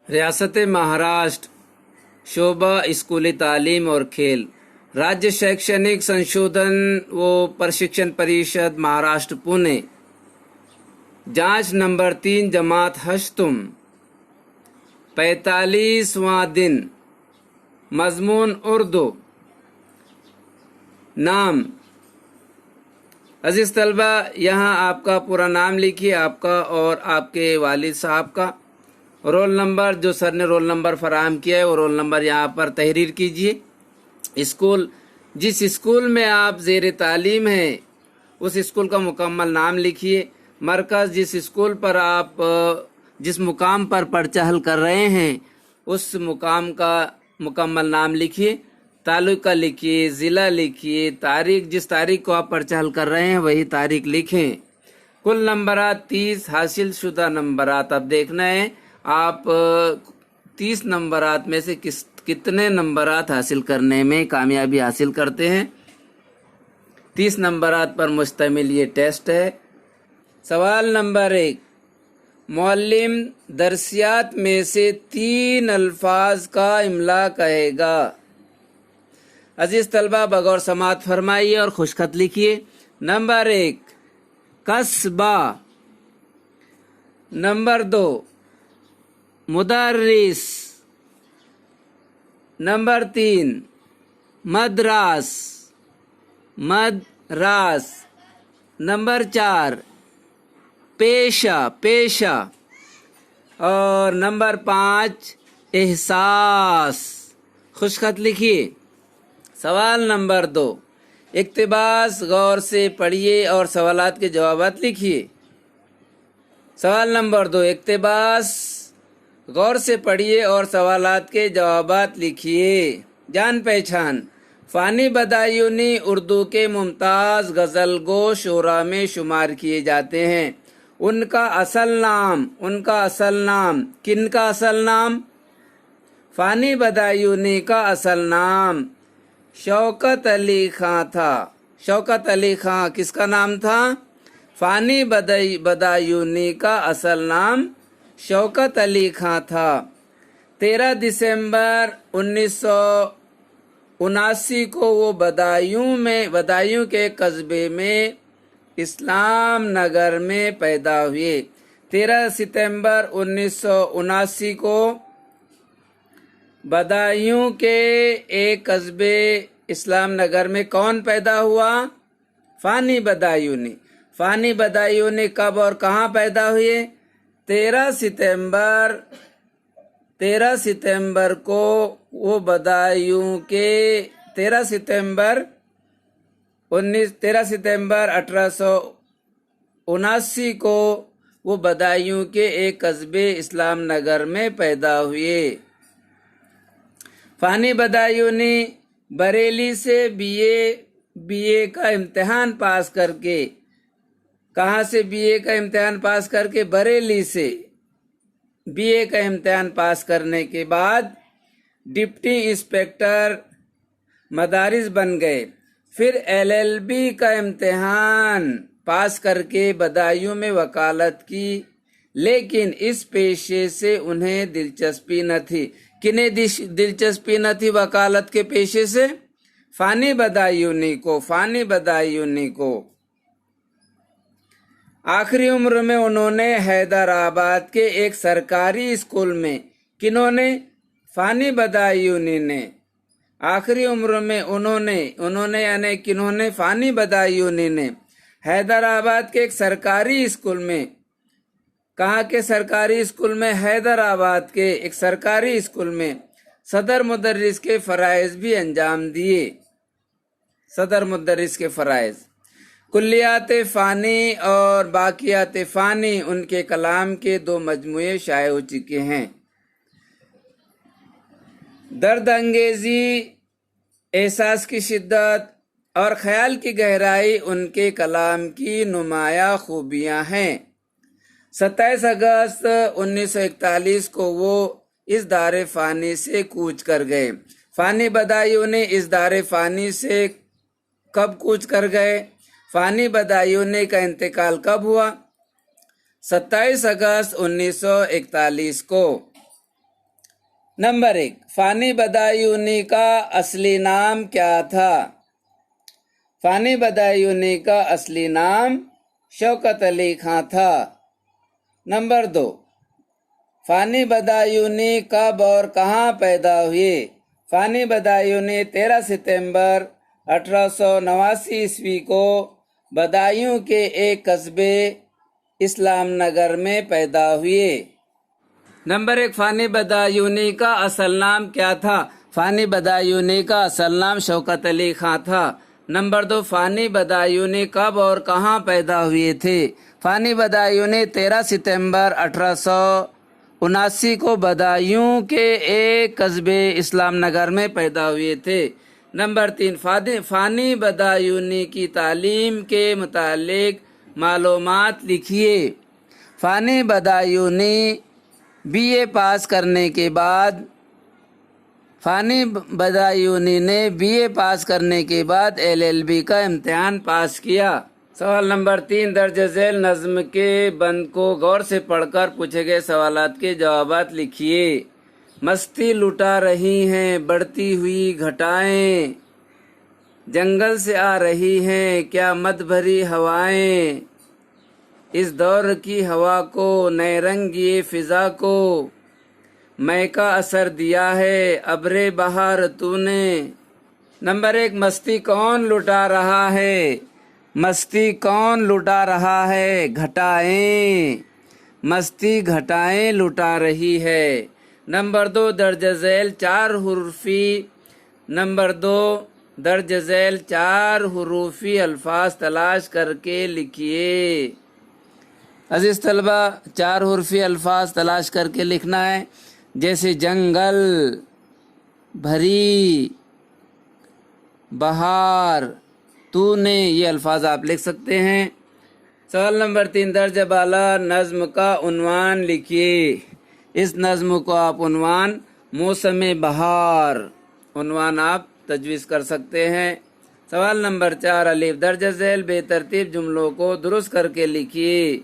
ریاست مہاراشٹر شعبہ اسکولی تعلیم اور کھیل، राज्य शैक्षणिक संशोधन व प्रशिक्षण परिषद महाराष्ट्र पुणे। जांच नंबर 3 जमात हश्तुम 45वां दिन। मजमून उर्दू। नाम अजीज तलबा, यहाँ आपका पूरा नाम लिखिए, आपका और आपके वालिद साहब का। रोल नंबर, जो सर ने रोल नंबर फराहम किया है वो रोल नंबर यहाँ पर तहरीर कीजिए। स्कूल, जिस स्कूल में आप ज़ेर तालीम हैं उस स्कूल का मुकम्मल नाम लिखिए। मरकज़, जिस स्कूल पर आप जिस मुकाम पर पर्चा हल कर रहे हैं उस मुकाम का मुकम्मल नाम लिखिए। तालुका लिखिए, ज़िला लिखिए, तारीख, जिस तारीख को आप पर्चा हल कर रहे हैं वही तारीख लिखें। कुल नंबरात 30, हासिल शुदा नंबरात। अब देखना है आप 30 नंबरात में से कितने नंबरात हासिल करने में कामयाबी हासिल करते हैं। 30 नंबरात पर मुश्तमिल ये टेस्ट है। सवाल नंबर 1, मुअल्लिम दरसियात में से 3 अल्फाज का इमला कहेगा। अजीज तलबा, बगौर समात फरमाइए और खुशखत लिखिए। नंबर 1, कस्बा। नंबर 2, मुदर्रिस। नंबर 3, मद्रास। नंबर 4, पेशा। और नंबर 5, एहसास। खुशखत लिखिए। सवाल नंबर 2, इक्तिबास, गौर से पढ़िए और सवालात के जवाबात लिखिए। सवाल नंबर 2, इक्तिबास, गौर से पढ़िए और सवालात के जवाबात लिखिए। जान पहचान। फ़ानी बदायूनी उर्दू के मुमताज़ गज़लगो शोरा में शुमार किए जाते हैं। उनका असल नाम किनका असल नाम? फ़ानी बदायूनी का असल नाम शौकत अली खां था। शौकत अली खां किसका नाम था? फ़ानी बदायूनी का असल नाम शौकत अली खां था। 13 दिसंबर 1979 को वो बदायूं के कस्बे में इस्लाम नगर में पैदा हुए। 13 सितंबर 1979 को बदायूं के एक कस्बे इस्लाम नगर में कौन पैदा हुआ? फ़ानी बदायूनी कब और कहाँ पैदा हुए? 13 सितंबर को वो बदायूं के 13 सितंबर 1879 को वो बदायूं के एक कस्बे इस्लाम नगर में पैदा हुए। फ़ानी बदायूनी बरेली से बीए का इम्तिहान पास करके, कहाँ से बीए का इम्तिहान पास करके? बरेली से बीए का इम्तिहान पास करने के बाद डिप्टी इंस्पेक्टर मदारिस बन गए। फिर एलएलबी का इम्तिहान पास करके बदायूं में वकालत की, लेकिन इस पेशे से उन्हें दिलचस्पी न थी। किन्हें दिलचस्पी न थी वकालत के पेशे से? फ़ानी बदायूनी को। आखिरी उम्र में उन्होंने हैदराबाद के एक सरकारी स्कूल में, किन्होंने? फ़ानी बदायूनी ने। आखिरी उम्र में उन्होंने यानी किन्होंने? फ़ानी बदायूनी ने हैदराबाद के एक सरकारी स्कूल में, कहाँ के सरकारी स्कूल में? हैदराबाद के एक सरकारी स्कूल में सदर मुदर्रिस के फ़राइज़ भी अंजाम दिए। सदर मुदर्रिस के फ़राइज़। कुल्लियात फ़ानी और बाक़ियात फ़ानी उनके कलाम के 2 मजमूए शाये हो चुके हैं। दर्द अंगेज़ी, एहसास की शिद्दत और ख़याल की गहराई उनके कलाम की नुमायाँ खूबियाँ हैं। 27 अगस्त 1941 को वो इस दारे फ़ानी से कूच कर गए। फ़ानी बदायूनी इस दारे फ़ानी से कब कूच कर गए? फ़ानी बदायूनी का इंतकाल कब हुआ? 27 अगस्त 1941 को। नंबर 1, फानी बदायूनी का असली नाम क्या था? फानी बदायूनी का असली नाम शौकत अली खां था। नंबर 2, फानी बदायूनी कब और कहाँ पैदा हुए? फानी बदायूनी 13 सितंबर 1889 ईस्वी को बदायूं के एक कस्बे इस्लाम नगर में पैदा हुए। नंबर 1, फानी बदायूनी का असल नाम क्या था? फानी बदायूनी का असल नाम शौकत अली खां था। नंबर 2, फानी बदायूनी कब और कहाँ पैदा हुए थे? फानी बदायूनी 13 सितंबर 1879 को बदायूं के एक कस्बे इस्लाम नगर में पैदा हुए थे। नंबर 3, फानी बदायूनी की तालीम के मुतालिक मालूमात लिखिए। फानी बदायूनी बीए पास करने के बाद फानी बदायूनी ने बीए पास करने के बाद एलएलबी का इम्तिहान पास किया। सवाल नंबर 3, दर्ज झेल नज्म के बंद को गौर से पढ़कर पूछे गए सवालात के जवाबात लिखिए। मस्ती लुटा रही हैं बढ़ती हुई घटाएं, जंगल से आ रही हैं क्या मद भरी हवाएं, इस दौर की हवा को नए रंग ये फिजा को, मैं का असर दिया है अब्रे बहार तूने। नंबर 1, मस्ती कौन लुटा रहा है? मस्ती कौन लुटा रहा है? घटाएं। मस्ती घटाएं लुटा रही है। नंबर 2, दर्ज झेल 4 हुरूफी नंबर 2, दर्ज झेल 4 हुरूफी अल्फाज तलाश करके लिखिए। अजीज तलबा, 4 हुरूफी अल्फाज तलाश करके लिखना है, जैसे जंगल, भरी, बहार, तूने, ये अल्फाज आप लिख सकते हैं। सवाल नंबर 3, दर्ज बाला नज्म का उन्वान लिखिए। इस नज्म को आप उन्वान मौसम बहार उन्वान आप तजवीज़ कर सकते हैं। सवाल नंबर 4, अलीफ, दर्ज झेल बेतरतीब जुमलों को दुरुस्त करके लिखिए।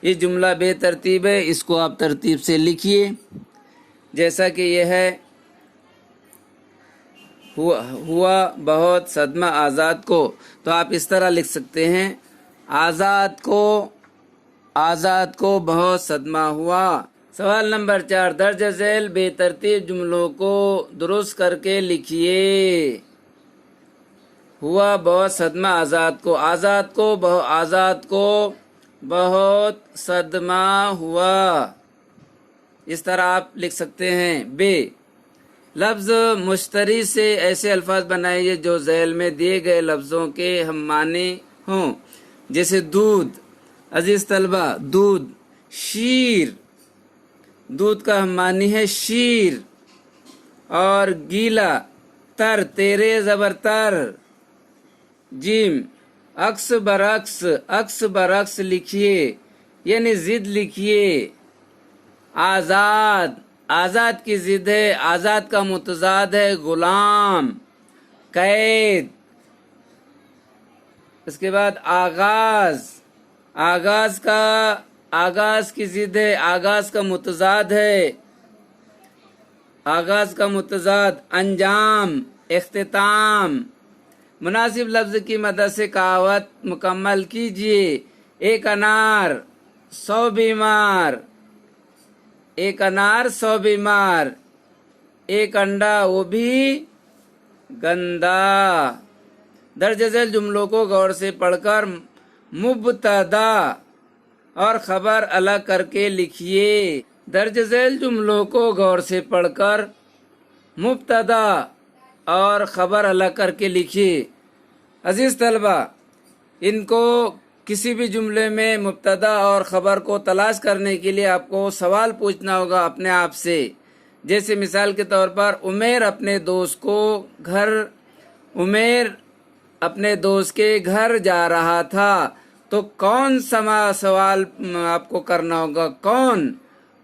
ये जुमला बेतरतीब है, इसको आप तरतीब से लिखिए, जैसा कि यह है, हुआ बहुत सदमा आज़ाद को, तो आप इस तरह लिख सकते हैं, आज़ाद को बहुत सदमा हुआ। सवाल नंबर 4, दर्ज झेल बेतरतीब जुमलों को दुरुस्त करके लिखिए। हुआ बहुत सदमा आज़ाद को, आज़ाद को बहुत सदमा हुआ, इस तरह आप लिख सकते हैं। बे, लफ्ज़ मुश्तरी से ऐसे अल्फाज बनाइए जो झेल में दिए गए लफ्ज़ों के हम मानी हों, जैसे दूध। अजीज तलबा, दूध, शीर, दूध का हम मानी है शीर। और गीला, तर, तेरे ज़बर तर। जिम, अक्स बरक्स लिखिए, यानी जिद लिखिए। आज़ाद की जिद है, आज़ाद का मुतज़ाद है गुलाम। कैद, इसके बाद आगाज़ की जिद है, आगाज़ का मुतज़ाद है, आगाज़ का मुतज़ाद। अंजाम, इख्तिताम। मुनासिब लफ्ज़ की मदद से कहावत मुकम्मल कीजिए। एक अनार 100 बीमार, एक अनार 100 बीमार। एक अंडा वो भी गंदा। दर्ज झेल जुमलों को गौर से पढ़कर मुब्तदा और खबर अलग करके लिखिए। दर्ज झेल जुमलों को गौर से पढ़कर मुब्तदा और खबर अलग करके लिखिए। अजीज तलबा, इनको किसी भी जुमले में मुब्तदा और ख़बर को तलाश करने के लिए आपको सवाल पूछना होगा अपने आप से। जैसे मिसाल के तौर पर, उमेर अपने दोस्त के घर जा रहा था, तो कौन सा सवाल आपको करना होगा? कौन?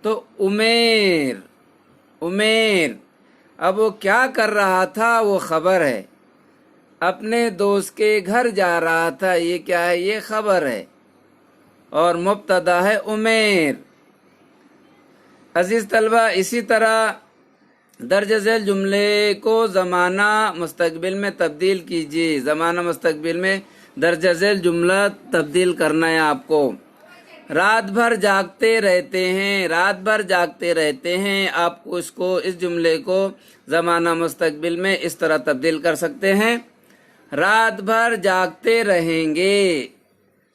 तो उमेर। अब वो क्या कर रहा था, वो खबर है। अपने दोस्त के घर जा रहा था, ये क्या है? ये खबर है। और मुब्तदा है उमेर। अजीज तलबा, इसी तरह درج ذیل جملے کو زمانہ مستقبل میں تبدیل کیجیے. زمانہ مستقبل میں درج ذیل جملہ تبدیل کرنا ہے آپ کو. رات بھر جاگتے رہتے ہیں. رات بھر جاگتے رہتے ہیں. آپ کو اس جملے کو زمانہ مستقبل میں اس طرح تبدیل کر سکتے ہیں. رات بھر جاگتے رہیں گے.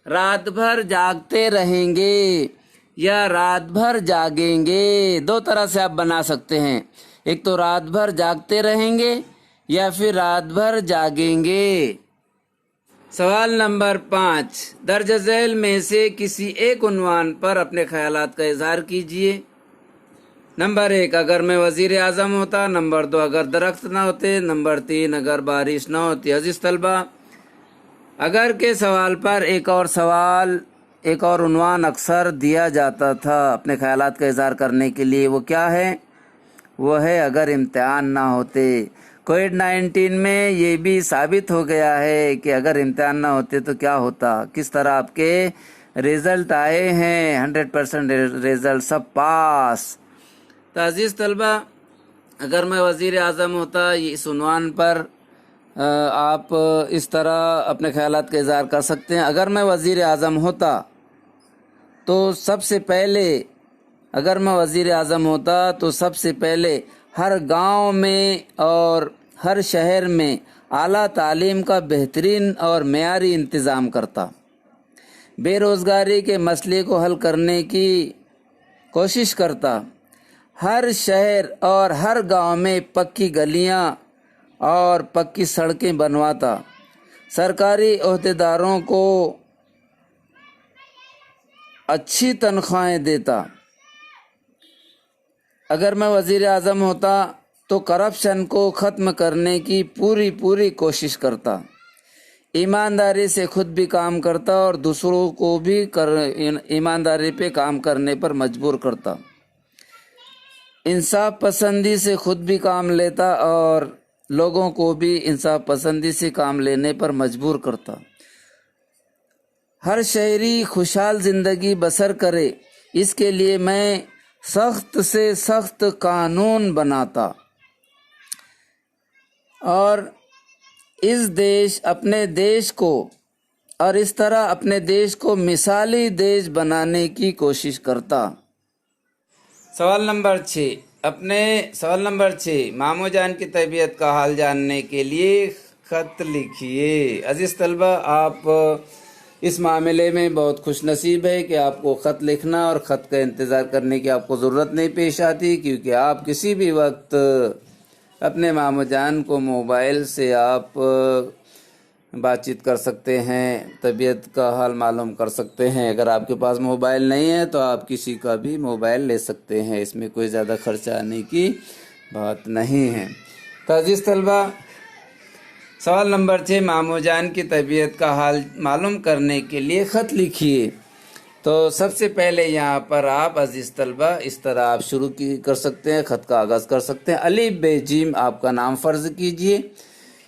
رات بھر جاگتے رہیں گے یا رات بھر جاگیں گے. دو طرح سے آپ بنا سکتے ہیں. ایک تو رات بھر جاگتے رہیں گے یا پھر رات بھر جاگیں گے. سوال نمبر 5. درج ذیل میں سے کسی ایک عنوان پر اپنے خیالات کا اظہار کیجیے. نمبر 1 اگر میں وزیر اعظم ہوتا. نمبر 2 اگر درخت نہ ہوتے. نمبر 3 اگر بارش نہ ہوتی. عزیز طلبہ، اگر کے سوال پر ایک اور عنوان اکثر دیا جاتا تھا اپنے خیالات کا اظہار کرنے کے لیے. وہ کیا ہے؟ وہ ہے اگر امتحان نہ ہوتے. کووڈ-19 میں یہ بھی ثابت ہو گیا ہے کہ اگر امتحان نہ ہوتے تو کیا ہوتا. کس طرح آپ کے رزلٹ آئے ہیں. 100% رزلٹ سب پاس. تو عزیز طلبہ، اگر میں وزیر اعظم ہوتا، اس عنوان پر آپ اس طرح اپنے خیالات کا اظہار کر سکتے ہیں. اگر میں وزیر اعظم ہوتا تو سب سے پہلے ہر گاؤں میں اور ہر شہر میں اعلیٰ تعلیم کا بہترین اور معیاری انتظام کرتا. بے روزگاری کے مسئلے کو حل کرنے کی کوشش کرتا. ہر شہر اور ہر گاؤں میں پکی گلیاں اور پکی سڑکیں بنواتا. سرکاری عہدیداروں کو اچھی تنخواہیں دیتا. اگر میں وزیر اعظم ہوتا تو کرپشن کو ختم کرنے کی پوری کوشش کرتا. ایمانداری سے خود بھی کام کرتا اور دوسروں کو بھی ایمانداری پہ کام کرنے پر مجبور کرتا. انصاف پسندی سے خود بھی کام لیتا اور لوگوں کو بھی انصاف پسندی سے کام لینے پر مجبور کرتا. ہر شہری خوشحال زندگی بسر کرے، اس کے لیے میں سخت سے سخت قانون بناتا اور اس طرح اپنے دیش کو مثالی دیش بنانے کی کوشش کرتا. سوال نمبر 6 ماموں جان کی طبیعت کا حال جاننے کے لیے خط لکھیے. عزیز طلبہ، آپ اس معاملے میں بہت خوش نصیب ہے کہ آپ کو خط لکھنا اور خط کا انتظار کرنے کی آپ کو ضرورت نہیں پیش آتی، کیونکہ آپ کسی بھی وقت اپنے ماموں جان کو موبائل سے آپ بات چیت کر سکتے ہیں، طبیعت کا حال معلوم کر سکتے ہیں. اگر آپ کے پاس موبائل نہیں ہے تو آپ کسی کا بھی موبائل لے سکتے ہیں. اس میں کوئی زیادہ خرچہ آنے کی بات نہیں ہے. تو عزیز طلبہ، سوال نمبر 6 ماموں جان کی طبیعت کا حال معلوم کرنے کے لیے خط لکھیے. تو سب سے پہلے یہاں پر آپ عزیز طلبہ اس طرح آپ شروع کر سکتے ہیں، خط کا آغاز کر سکتے ہیں. الف ب ج آپ کا نام فرض کیجئے.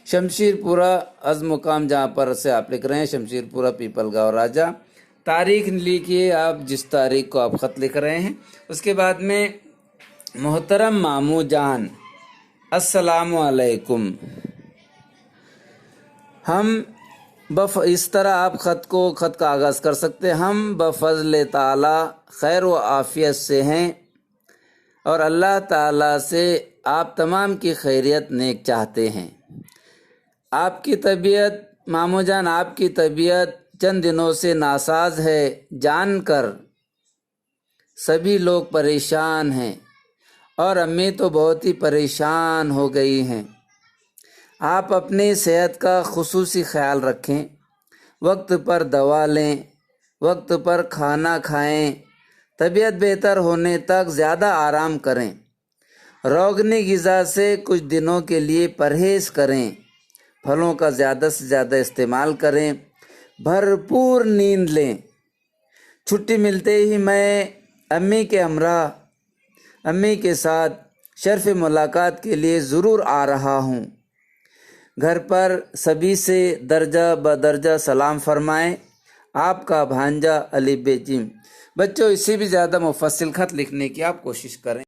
شمشیر پورہ از مقام جہاں پر سے آپ لکھ رہے ہیں، شمشیر پورہ پیپل گاؤں راجا. تاریخ لکھیے آپ جس تاریخ کو آپ خط لکھ رہے ہیں. اس کے بعد میں محترم ماموں جان، السلام علیکم. اس طرح آپ خط کا آغاز کر سکتے ہیں. ہم بفضل تعالی خیر و عافیت سے ہیں اور اللہ تعالی سے آپ تمام کی خیریت نیک چاہتے ہیں. آپ کی طبیعت ماموں جان، آپ کی طبیعت چند دنوں سے ناساز ہے جان کر سبھی لوگ پریشان ہیں اور امی تو بہت ہی پریشان ہو گئی ہیں. آپ اپنی صحت کا خصوصی خیال رکھیں، وقت پر دوا لیں، وقت پر کھانا کھائیں، طبیعت بہتر ہونے تک زیادہ آرام کریں، روغنی غذا سے کچھ دنوں کے لیے پرہیز کریں، پھلوں کا زیادہ سے زیادہ استعمال کریں، بھرپور نیند لیں. چھٹی ملتے ہی میں امی کے ساتھ شرف ملاقات کے لیے ضرور آ رہا ہوں. گھر پر سبھی سے درجہ بدرجہ سلام فرمائیں. آپ کا بھانجا الف ب ج. بچوں، اس سے بھی زیادہ مفصل خط لکھنے کی آپ کوشش کریں.